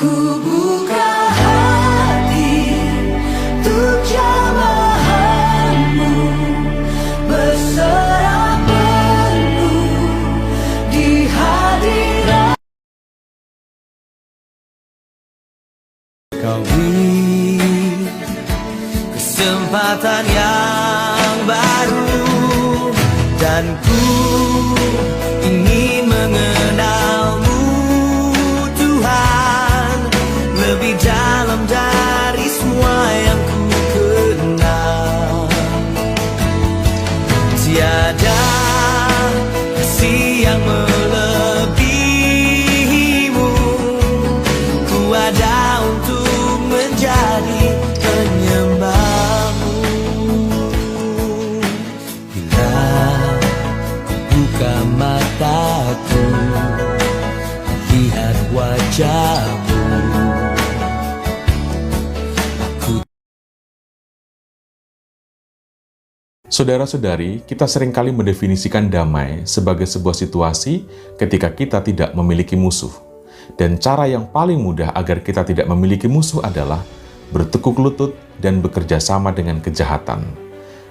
Ku buka hati untuk jamahanmu, berserah penuh di hadirat. Kau beri kesempatan yang baru, dan ku ingin mengenalmu, Tuhan, lebih dalam dari semua yang ku kenal. Tiada kasih yang melebihimu, ku ada untuk menjadi penyembahmu. Bila ku buka mataku, lihat wajahmu, Saudara-saudari, kita seringkali mendefinisikan damai sebagai sebuah situasi ketika kita tidak memiliki musuh. Dan cara yang paling mudah agar kita tidak memiliki musuh adalah bertekuk lutut dan bekerja sama dengan kejahatan.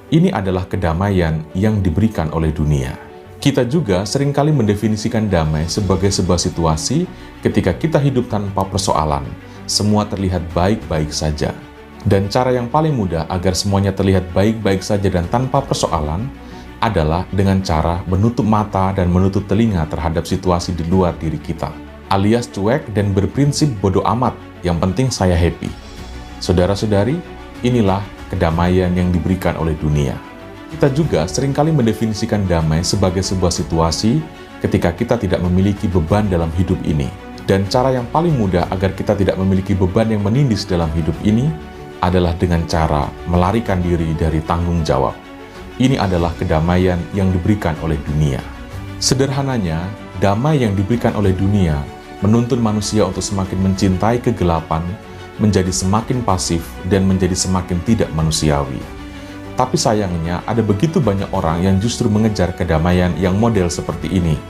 Ini adalah kedamaian yang diberikan oleh dunia. Kita juga seringkali mendefinisikan damai sebagai sebuah situasi ketika kita hidup tanpa persoalan. Semua terlihat baik-baik saja. Dan cara yang paling mudah agar semuanya terlihat baik-baik saja dan tanpa persoalan adalah dengan cara menutup mata dan menutup telinga terhadap situasi di luar diri kita. Alias cuek dan berprinsip bodoh amat, yang penting saya happy. Saudara-saudari, inilah kedamaian yang diberikan oleh dunia. Kita juga seringkali mendefinisikan damai sebagai sebuah situasi ketika kita tidak memiliki beban dalam hidup ini. Dan cara yang paling mudah agar kita tidak memiliki beban yang menindis dalam hidup ini adalah dengan cara melarikan diri dari tanggung jawab. Ini adalah kedamaian yang diberikan oleh dunia. Sederhananya, damai yang diberikan oleh dunia menuntun manusia untuk semakin mencintai kegelapan, menjadi semakin pasif, dan menjadi semakin tidak manusiawi. Tapi sayangnya, ada begitu banyak orang yang justru mengejar kedamaian yang model seperti ini.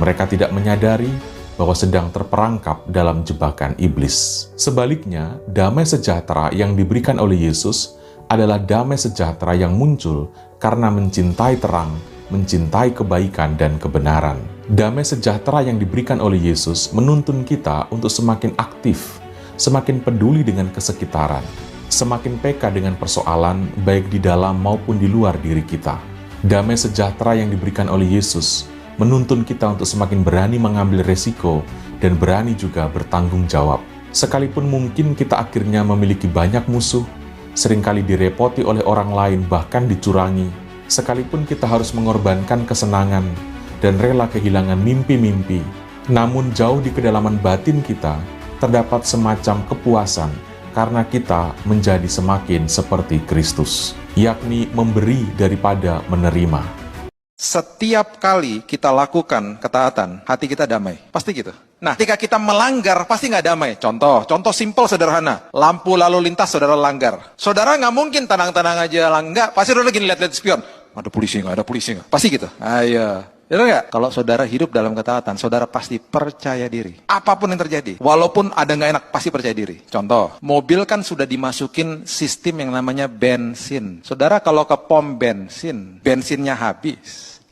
Mereka tidak menyadari bahwa sedang terperangkap dalam jebakan iblis. Sebaliknya, damai sejahtera yang diberikan oleh Yesus adalah damai sejahtera yang muncul karena mencintai terang, mencintai kebaikan dan kebenaran. Damai sejahtera yang diberikan oleh Yesus menuntun kita untuk semakin aktif, semakin peduli dengan kesekitaran, semakin peka dengan persoalan baik di dalam maupun di luar diri kita. Damai sejahtera yang diberikan oleh Yesus menuntun kita untuk semakin berani mengambil resiko dan berani juga bertanggung jawab. Sekalipun mungkin kita akhirnya memiliki banyak musuh, seringkali direpoti oleh orang lain bahkan dicurangi, sekalipun kita harus mengorbankan kesenangan dan rela kehilangan mimpi-mimpi, namun jauh di kedalaman batin kita terdapat semacam kepuasan karena kita menjadi semakin seperti Kristus, yakni memberi daripada menerima. Setiap kali kita lakukan ketaatan, hati kita damai. Pasti gitu. Nah, ketika kita melanggar, pasti nggak damai. Contoh simpel sederhana. Lampu lalu lintas, saudara langgar. Saudara nggak mungkin tenang-tenang aja langgar. Pasti saudara lagi lihat-lihat spion. Ada polisi nggak? Ada polisi nggak? Pasti gitu. Ayo. Benar nggak? Kalau saudara hidup dalam ketaatan, saudara pasti percaya diri. Apapun yang terjadi. Walaupun ada nggak enak, pasti percaya diri. Contoh, mobil kan sudah dimasukin sistem yang namanya bensin. Saudara kalau ke pom bensin, bensinnya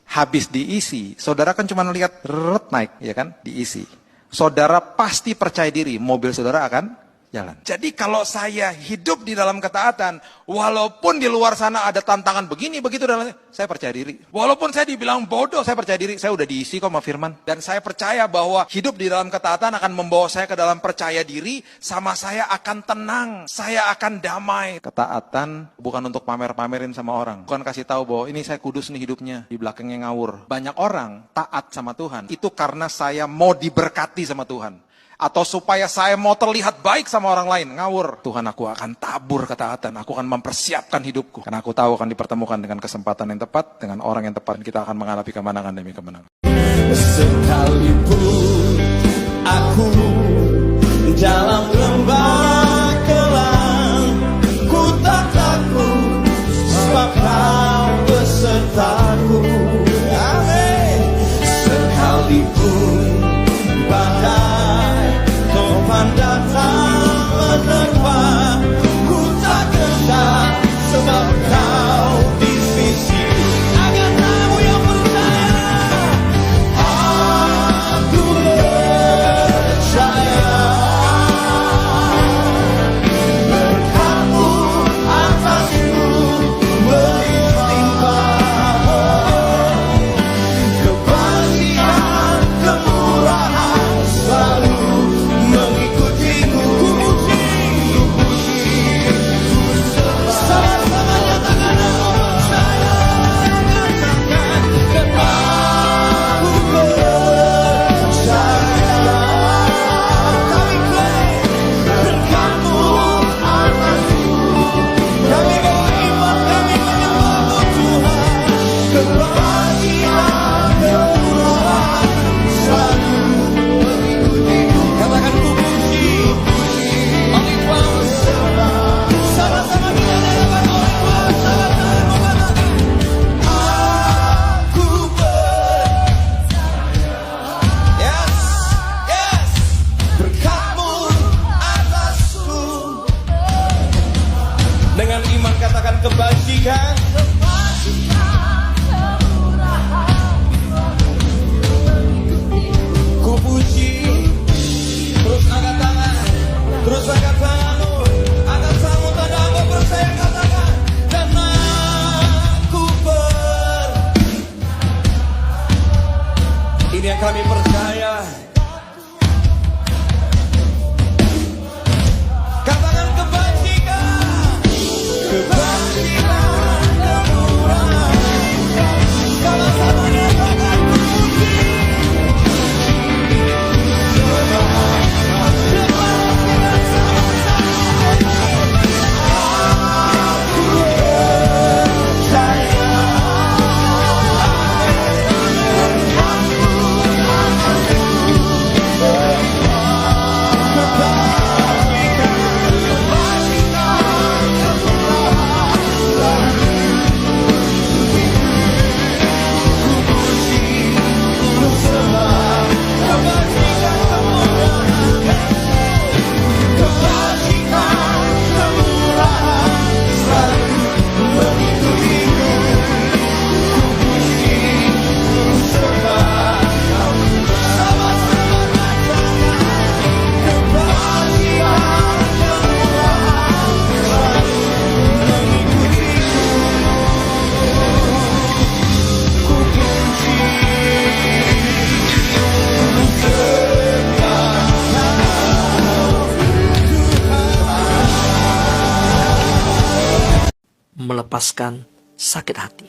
habis diisi, saudara kan cuma lihat naik, ya kan, diisi. Saudara pasti percaya diri, mobil saudara akan jalan. Jadi kalau saya hidup di dalam ketaatan, walaupun di luar sana ada tantangan begini, begitu, dan saya percaya diri. Walaupun saya dibilang bodoh, saya percaya diri. Saya udah diisi kok sama firman. Dan saya percaya bahwa hidup di dalam ketaatan akan membawa saya ke dalam percaya diri, sama saya akan tenang, saya akan damai. Ketaatan bukan untuk pamer-pamerin sama orang. Bukan kasih tahu bahwa ini saya kudus nih hidupnya, di belakangnya ngawur. Banyak orang taat sama Tuhan, itu karena saya mau diberkati sama Tuhan. Atau supaya saya mau terlihat baik sama orang lain, ngawur. Tuhan, aku akan tabur ketaatan, aku akan mempersiapkan hidupku. Karena aku tahu akan dipertemukan dengan kesempatan yang tepat, dengan orang yang tepat, kita akan menghadapi kemenangan demi kemenangan. sekalipun aku dalam lembah kelam, ku tak takut sebab Kau besertaku. Amin. Sekalipun badai topan datang Terus angkat tanganmu, angkat tanganmu tanda apa percaya, katakan. Dan aku ini yang kami percaya. Katakan kebajikan, kebajikan, kemurahan. Sama-sama nyatakan puji. Melepaskan sakit hati.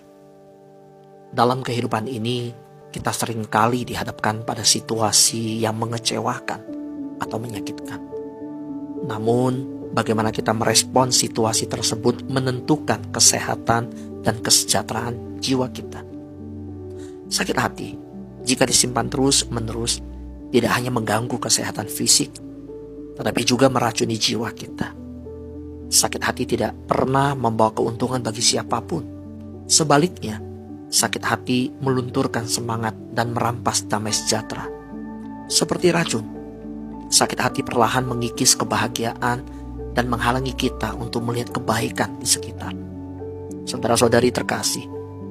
Dalam kehidupan ini, kita sering kali dihadapkan pada situasi yang mengecewakan atau menyakitkan. Namun, bagaimana kita merespon situasi tersebut menentukan kesehatan dan kesejahteraan jiwa kita. Sakit hati, jika disimpan terus-menerus, tidak hanya mengganggu kesehatan fisik, tetapi juga meracuni jiwa kita. Sakit hati tidak pernah membawa keuntungan bagi siapapun. Sebaliknya, sakit hati melunturkan semangat dan merampas damai sejahtera. Seperti racun, sakit hati perlahan mengikis kebahagiaan dan menghalangi kita untuk melihat kebaikan di sekitar. Saudara-saudari terkasih,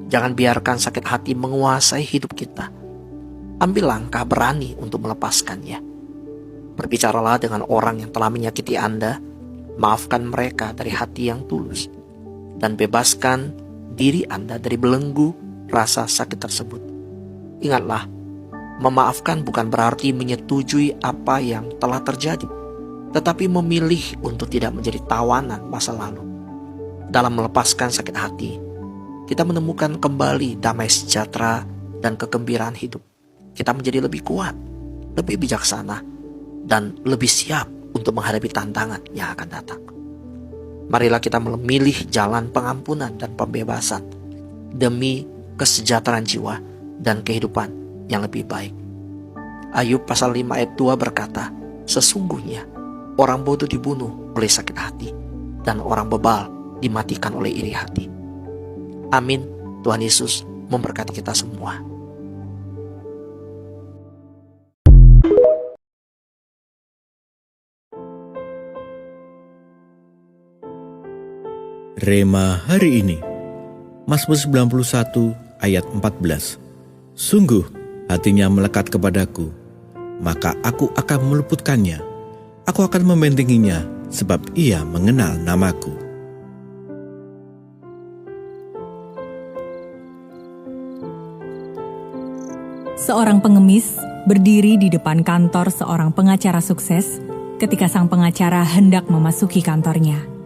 jangan biarkan sakit hati menguasai hidup kita. Ambil langkah berani untuk melepaskannya. Berbicaralah dengan orang yang telah menyakiti Anda. Maafkan mereka dari hati yang tulus, dan bebaskan diri Anda dari belenggu rasa sakit tersebut. Ingatlah, memaafkan bukan berarti menyetujui apa yang telah terjadi, tetapi memilih untuk tidak menjadi tawanan masa lalu. Dalam melepaskan sakit hati, kita menemukan kembali damai sejahtera dan kegembiraan hidup. Kita menjadi lebih kuat, lebih bijaksana, dan lebih siap untuk menghadapi tantangan yang akan datang. Marilah kita memilih jalan pengampunan dan pembebasan demi kesejahteraan jiwa dan kehidupan yang lebih baik. Ayub pasal 5 ayat 2 berkata, sesungguhnya orang bodoh dibunuh oleh sakit hati dan orang bebal dimatikan oleh iri hati. Amin. Tuhan Yesus memberkati kita semua. Rema hari ini, Mazmur 91 ayat 14. Sungguh hatinya melekat kepadaku, maka aku akan meluputkannya. Aku akan membentenginya sebab ia mengenal namaku. Seorang pengemis berdiri di depan kantor seorang pengacara sukses ketika sang pengacara hendak memasuki kantornya.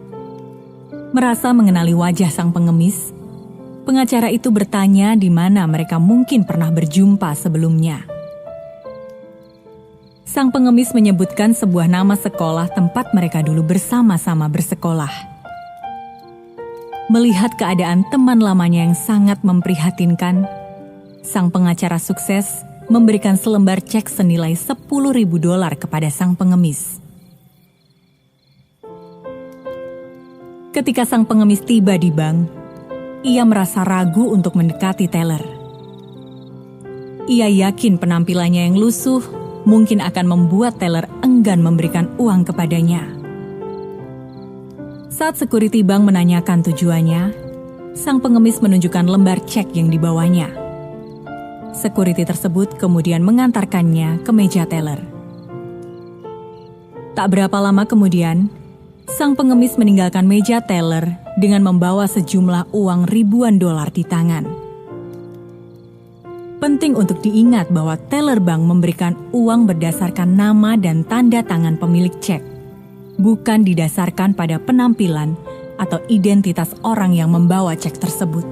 Merasa mengenali wajah sang pengemis, pengacara itu bertanya di mana mereka mungkin pernah berjumpa sebelumnya. Sang pengemis menyebutkan sebuah nama sekolah tempat mereka dulu bersama-sama bersekolah. Melihat keadaan teman lamanya yang sangat memprihatinkan, sang pengacara sukses memberikan selembar cek senilai $10.000 kepada sang pengemis. Ketika sang pengemis tiba di bank, ia merasa ragu untuk mendekati teller. Ia yakin penampilannya yang lusuh mungkin akan membuat teller enggan memberikan uang kepadanya. Saat security bank menanyakan tujuannya, sang pengemis menunjukkan lembar cek yang dibawanya. Security tersebut kemudian mengantarkannya ke meja teller. Tak berapa lama kemudian, sang pengemis meninggalkan meja teller dengan membawa sejumlah uang ribuan dolar di tangan. Penting untuk diingat bahwa teller bank memberikan uang berdasarkan nama dan tanda tangan pemilik cek, bukan didasarkan pada penampilan atau identitas orang yang membawa cek tersebut.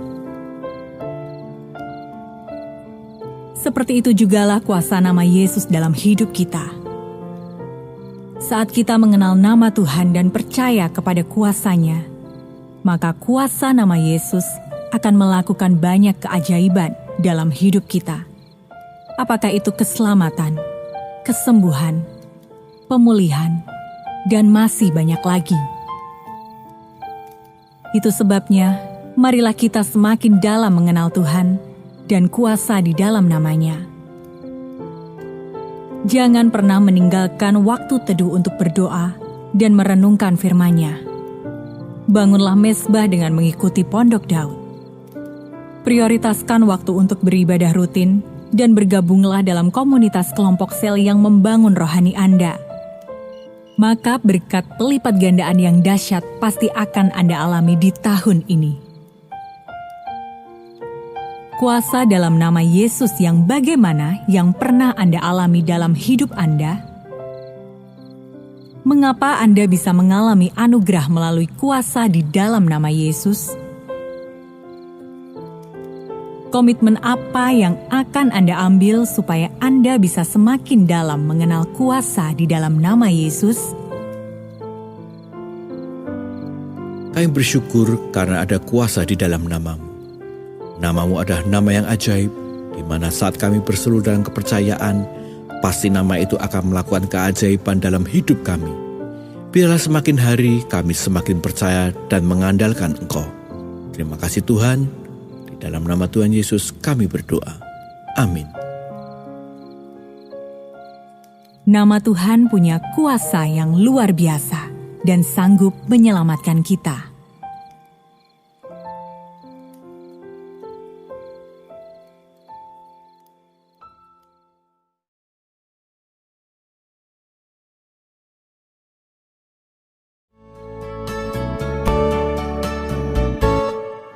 Seperti itu jugalah kuasa nama Yesus dalam hidup kita. Saat kita mengenal nama Tuhan dan percaya kepada kuasa-Nya, maka kuasa nama Yesus akan melakukan banyak keajaiban dalam hidup kita. Apakah itu keselamatan, kesembuhan, pemulihan, dan masih banyak lagi. Itu sebabnya, marilah kita semakin dalam mengenal Tuhan dan kuasa di dalam nama-Nya. Jangan pernah meninggalkan waktu teduh untuk berdoa dan merenungkan firman-Nya. Bangunlah mezbah dengan mengikuti Pondok Daud. Prioritaskan waktu untuk beribadah rutin dan bergabunglah dalam komunitas kelompok sel yang membangun rohani Anda. Maka berkat pelipat gandaan yang dahsyat pasti akan Anda alami di tahun ini. Kuasa dalam nama Yesus yang bagaimana yang pernah Anda alami dalam hidup Anda? Mengapa Anda bisa mengalami anugerah melalui kuasa di dalam nama Yesus? Komitmen apa yang akan Anda ambil supaya Anda bisa semakin dalam mengenal kuasa di dalam nama Yesus? Kami bersyukur karena ada kuasa di dalam nama-Mu. Nama-Mu adalah nama yang ajaib, di mana saat kami berseru dalam kepercayaan, pasti nama itu akan melakukan keajaiban dalam hidup kami. Biarlah semakin hari kami semakin percaya dan mengandalkan Engkau. Terima kasih Tuhan, di dalam nama Tuhan Yesus kami berdoa. Amin. Nama Tuhan punya kuasa yang luar biasa dan sanggup menyelamatkan kita.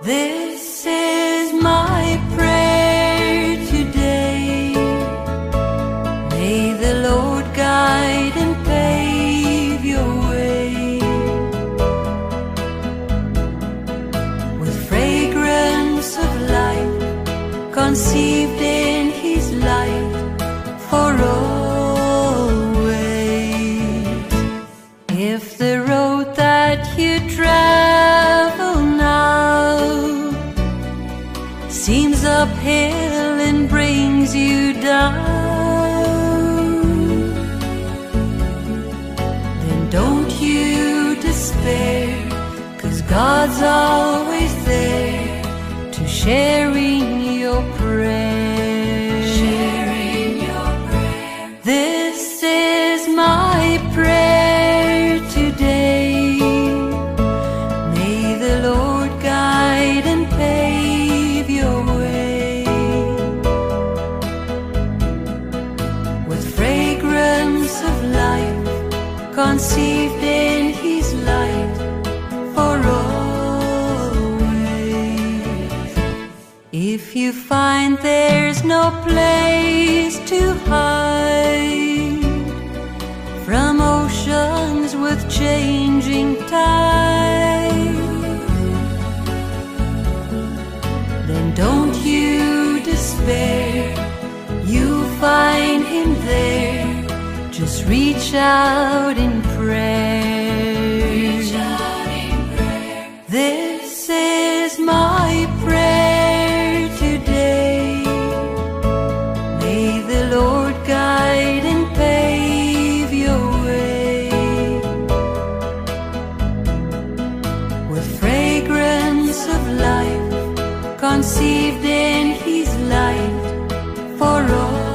This is my prayer today. May the Lord guide and pave your way with fragrance of life conceived in His light for always. If the road that you travel now seems uphill and brings you down, then don't you despair, 'cause God's always there to share in your prayer. This is my prayer today. May the Lord guide and pave your way with fragrance of life conceived in His light for always. If you find there's no place to hide from oceans with changing tide, then don't you despair, you find Him there. Just reach out in prayer. This is my prayer today. May the Lord guide and pave your way with fragrance of life conceived in His light for always.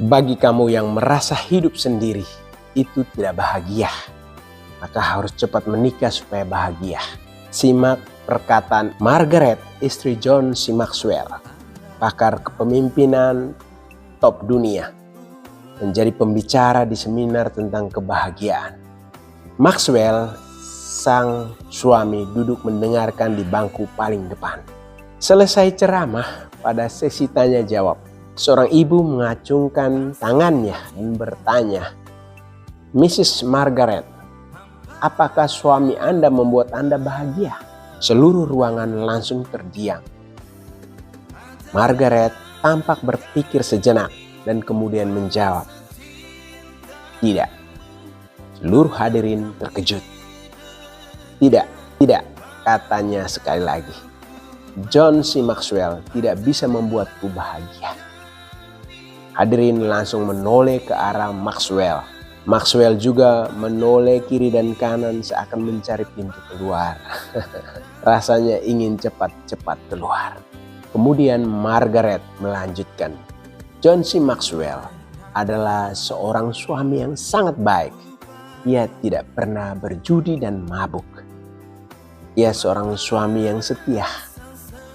Bagi kamu yang merasa hidup sendiri, itu tidak bahagia. maka harus cepat menikah supaya bahagia. Simak perkataan Margaret, istri John C. Maxwell, pakar kepemimpinan top dunia, menjadi pembicara di seminar tentang kebahagiaan. Maxwell, sang suami, duduk mendengarkan di bangku paling depan. Selesai ceramah, pada sesi tanya jawab, seorang ibu mengacungkan tangannya dan bertanya, "Mrs. Margaret, apakah suami Anda membuat Anda bahagia?" Seluruh ruangan langsung terdiam. Margaret tampak berpikir sejenak dan kemudian menjawab, "Tidak." Seluruh hadirin terkejut. Tidak, katanya sekali lagi. John C. Maxwell tidak bisa membuatku bahagia. Hadirin langsung menoleh ke arah Maxwell. Maxwell juga menoleh kiri dan kanan seakan mencari pintu keluar. Rasanya ingin cepat-cepat keluar. Kemudian Margaret melanjutkan, John C. Maxwell adalah seorang suami yang sangat baik. Ia tidak pernah berjudi dan mabuk. Ia seorang suami yang setia,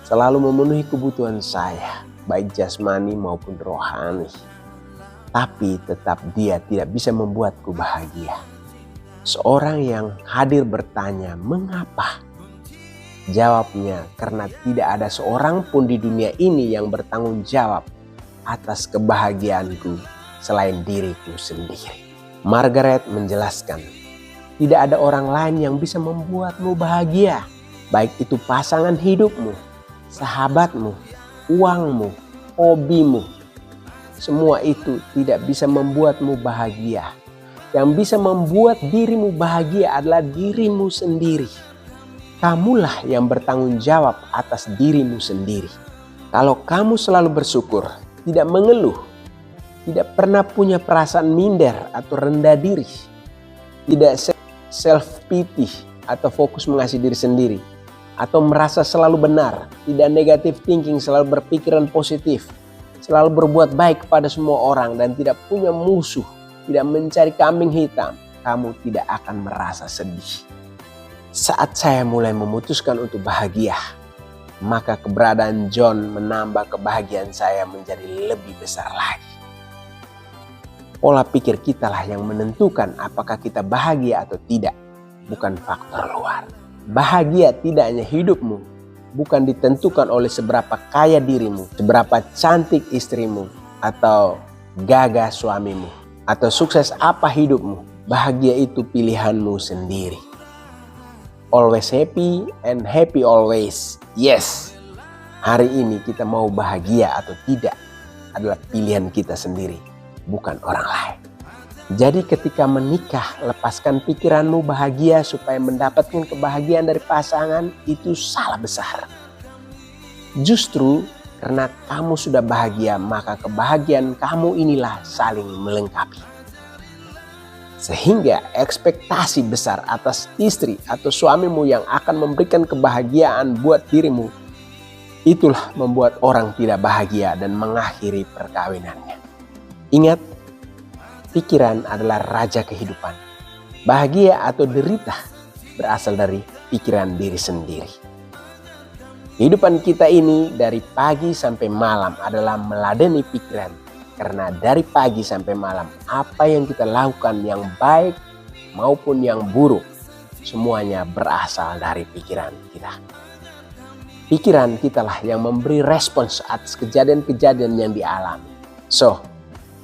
selalu memenuhi kebutuhan saya, baik jasmani maupun rohani. Tapi tetap dia tidak bisa membuatku bahagia. Seorang yang hadir bertanya, mengapa? Jawabnya, karena tidak ada seorang pun di dunia ini yang bertanggung jawab atas kebahagiaanku selain diriku sendiri. Margaret menjelaskan, tidak ada orang lain yang bisa membuatmu bahagia, baik itu pasangan hidupmu, sahabatmu, uangmu, hobimu. Semua itu tidak bisa membuatmu bahagia. Yang bisa membuat dirimu bahagia adalah dirimu sendiri. Kamulah yang bertanggung jawab atas dirimu sendiri. Kalau kamu selalu bersyukur, tidak mengeluh, tidak pernah punya perasaan minder atau rendah diri, tidak self-pity atau fokus mengasihi diri sendiri, atau merasa selalu benar, tidak negative thinking, selalu berpikiran positif, selalu berbuat baik kepada semua orang dan tidak punya musuh, tidak mencari kambing hitam, kamu tidak akan merasa sedih. Saat saya mulai memutuskan untuk bahagia, maka keberadaan John menambah kebahagiaan saya menjadi lebih besar lagi. Pola pikir kitalah yang menentukan apakah kita bahagia atau tidak, bukan faktor luar. Bahagia tidak hanya hidupmu, bukan ditentukan oleh seberapa kaya dirimu, seberapa cantik istrimu, atau gagah suamimu, atau sukses apa hidupmu. Bahagia itu pilihanmu sendiri. Always happy and happy always. Yes, hari ini kita mau bahagia atau tidak adalah pilihan kita sendiri, bukan orang lain. Jadi ketika menikah, lepaskan pikiranmu bahagia supaya mendapatkan kebahagiaan dari pasangan, itu salah besar. Justru karena kamu sudah bahagia, maka kebahagiaan kamu inilah saling melengkapi. Sehingga ekspektasi besar atas istri atau suamimu yang akan memberikan kebahagiaan buat dirimu, itulah membuat orang tidak bahagia dan mengakhiri perkawinannya. Ingat, pikiran adalah raja kehidupan. Bahagia atau derita berasal dari pikiran diri sendiri. Kehidupan kita ini dari pagi sampai malam adalah meladeni pikiran. Karena dari pagi sampai malam, apa yang kita lakukan yang baik maupun yang buruk, semuanya berasal dari pikiran kita. Pikiran kitalah yang memberi respons atas kejadian-kejadian yang dialami. So,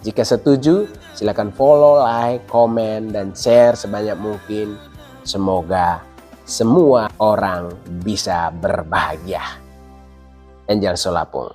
jika setuju, silakan follow, like, komen, dan share sebanyak mungkin. Semoga semua orang bisa berbahagia. Angel Solapung.